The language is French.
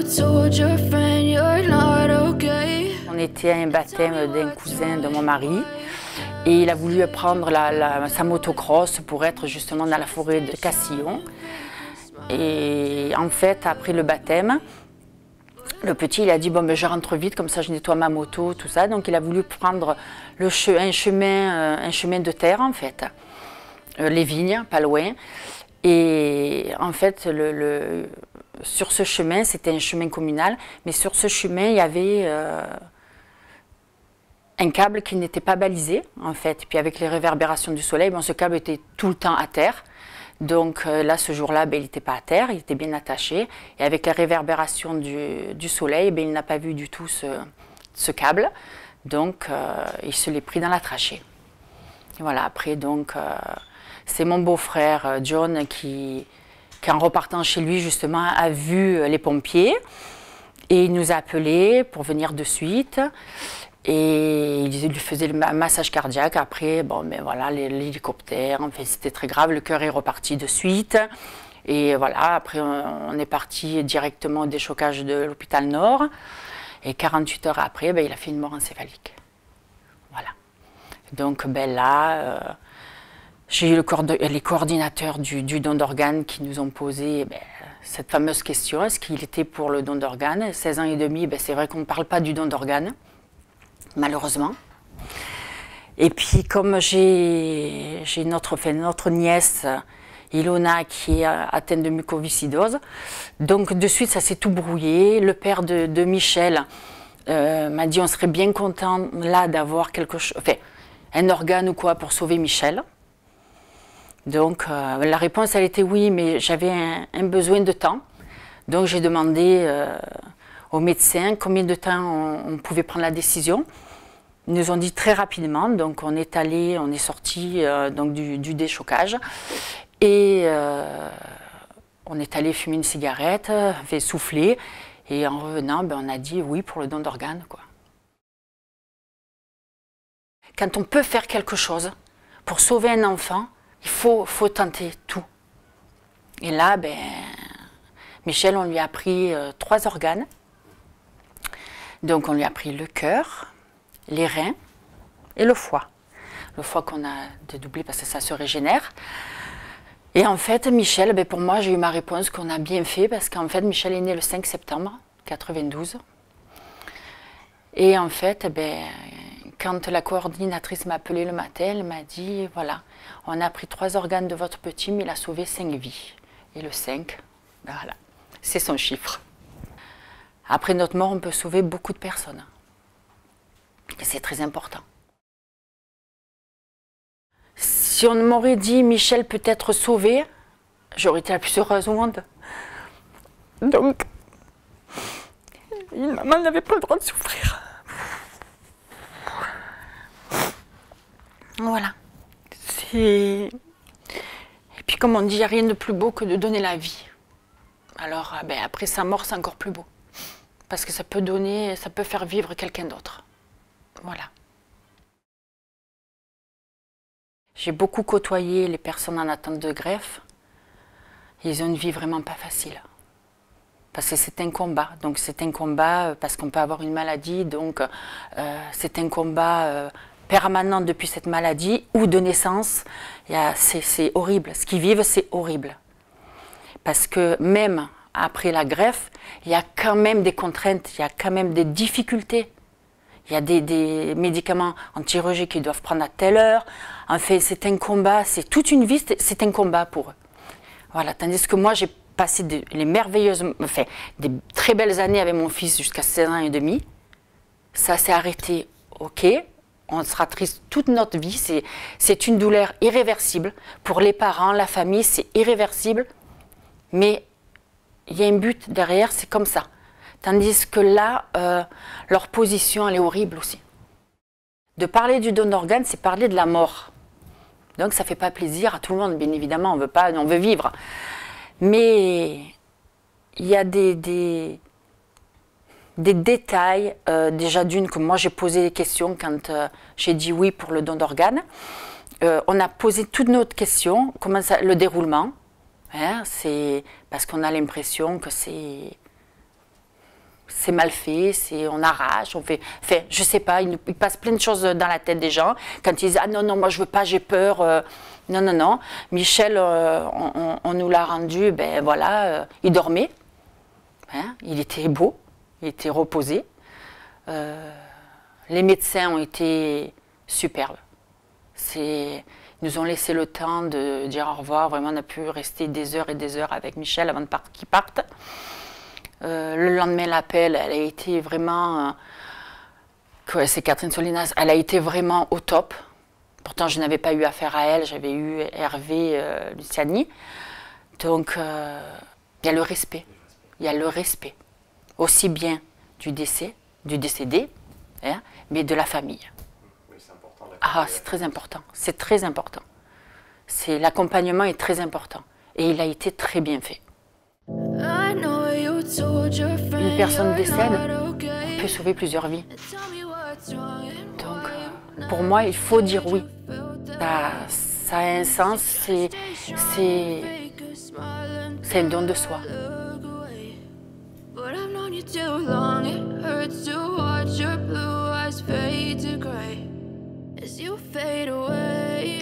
On était à un baptême d'un cousin de mon mari et il a voulu prendre sa motocross pour être justement dans la forêt de Castillon. Et en fait, après le baptême, le petit il a dit bon ben je rentre vite comme ça je nettoie ma moto, tout ça. Donc il a voulu prendre un chemin de terre en fait, les vignes, pas loin. Et en fait, sur ce chemin, c'était un chemin communal, mais sur ce chemin, il y avait un câble qui n'était pas balisé, en fait. Puis avec les réverbérations du soleil, bon, ce câble était tout le temps à terre. Donc là, ce jour-là, ben, il n'était pas à terre, il était bien attaché. Et avec les réverbérations du soleil, ben, il n'a pas vu du tout ce câble. Donc il se l'est pris dans la trachée. Et voilà, après, donc... c'est mon beau-frère John qui, en repartant chez lui, justement, a vu les pompiers. Et il nous a appelés pour venir de suite. Et il lui faisait le massage cardiaque. Après, bon, ben voilà, l'hélicoptère, enfin, c'était très grave. Le cœur est reparti de suite. Et voilà, après, on est parti directement au déchocage de l'hôpital Nord. Et 48 heures après, ben, il a fait une mort encéphalique. Voilà. Donc, ben là... j'ai eu les coordinateurs du don d'organes qui nous ont posé cette fameuse question, est-ce qu'il était pour le don d'organes? 16 ans et demi, c'est vrai qu'on ne parle pas du don d'organes, malheureusement. Et puis comme j'ai notre nièce, Ilona, qui est atteinte de mucoviscidose, donc de suite ça s'est tout brouillé. Le père de Michel m'a dit on serait bien content là d'avoir quelque chose, enfin, un organe ou quoi pour sauver Michel. Donc la réponse elle était oui, mais j'avais un besoin de temps. Donc j'ai demandé aux médecins combien de temps on pouvait prendre la décision. Ils nous ont dit très rapidement, donc on est sorti donc du déchocage et on est allé fumer une cigarette, fait souffler et en revenant ben, on a dit oui pour le don d'organes, quoi. Quand on peut faire quelque chose pour sauver un enfant, il faut tenter tout. Et là, ben, Michel, on lui a pris 3 organes. Donc on lui a pris le cœur, les reins et le foie. Le foie qu'on a dédoublé parce que ça se régénère. Et en fait, Michel, ben, pour moi, j'ai eu ma réponse qu'on a bien fait parce qu'en fait, Michel est né le 5 septembre 92. Et en fait, ben, quand la coordinatrice m'a appelé le matin, elle m'a dit, voilà, on a pris 3 organes de votre petit, mais il a sauvé 5 vies. Et le 5, ben voilà, c'est son chiffre. Après notre mort, on peut sauver beaucoup de personnes. Et c'est très important. Si on m'aurait dit, Michel peut être sauvé, j'aurais été la plus heureuse au monde. Donc, maman n'avait pas le droit de souffrir. Voilà. Et puis comme on dit, il n'y a rien de plus beau que de donner la vie. Alors ben, après sa mort, c'est encore plus beau. Parce que ça peut faire vivre quelqu'un d'autre. Voilà. J'ai beaucoup côtoyé les personnes en attente de greffe. Ils ont une vie vraiment pas facile. Parce que c'est un combat. Donc c'est un combat parce qu'on peut avoir une maladie. Donc c'est un combat permanent depuis cette maladie ou de naissance. C'est horrible. Ce qu'ils vivent, c'est horrible. Parce que même après la greffe, il y a quand même des contraintes, il y a quand même des difficultés. Il y a des médicaments anti-rejet qu'ils doivent prendre à telle heure. En fait, c'est un combat, c'est toute une vie, c'est un combat pour eux. Voilà. Tandis que moi, j'ai passé des très belles années avec mon fils jusqu'à 16 ans et demi. Ça s'est arrêté, ok. On sera triste toute notre vie. C'est une douleur irréversible. Pour les parents, la famille, c'est irréversible. Mais il y a un but derrière, c'est comme ça. Tandis que là, leur position, elle est horrible aussi. De parler du don d'organes, c'est parler de la mort. Donc ça ne fait pas plaisir à tout le monde, bien évidemment, on veut vivre. Mais il y a des détails, déjà d'une, que moi j'ai posé des questions quand j'ai dit oui pour le don d'organes. On a posé toutes nos questions, comment ça, le déroulement, hein, c'est parce qu'on a l'impression que c'est c'est mal fait, on arrache, on fait... Enfin, je sais pas, il passe plein de choses dans la tête des gens. Quand ils disent « Ah non, non, moi je veux pas, j'ai peur non, non, non. Michel, on nous l'a rendu, ben voilà, il dormait. Hein, il était beau, il était reposé. Les médecins ont été superbes. Ils nous ont laissé le temps de dire au revoir. Vraiment, on a pu rester des heures et des heures avec Michel avant qu'il parte. Le lendemain, l'appel, elle a été vraiment... c'est Catherine Solinas, elle a été vraiment au top. Pourtant, je n'avais pas eu affaire à elle, j'avais eu Hervé Luciani. Donc, il y a le respect. Il y a le respect. Aussi bien du décédé, hein, mais de la famille. Oui, c'est important. Ah, c'est très important. C'est très important. L'accompagnement est très important. Et il a été très bien fait. Une personne décède, on peut sauver plusieurs vies. Donc, pour moi, il faut dire oui. Ça a un sens, c'est un don de soi. Fade away.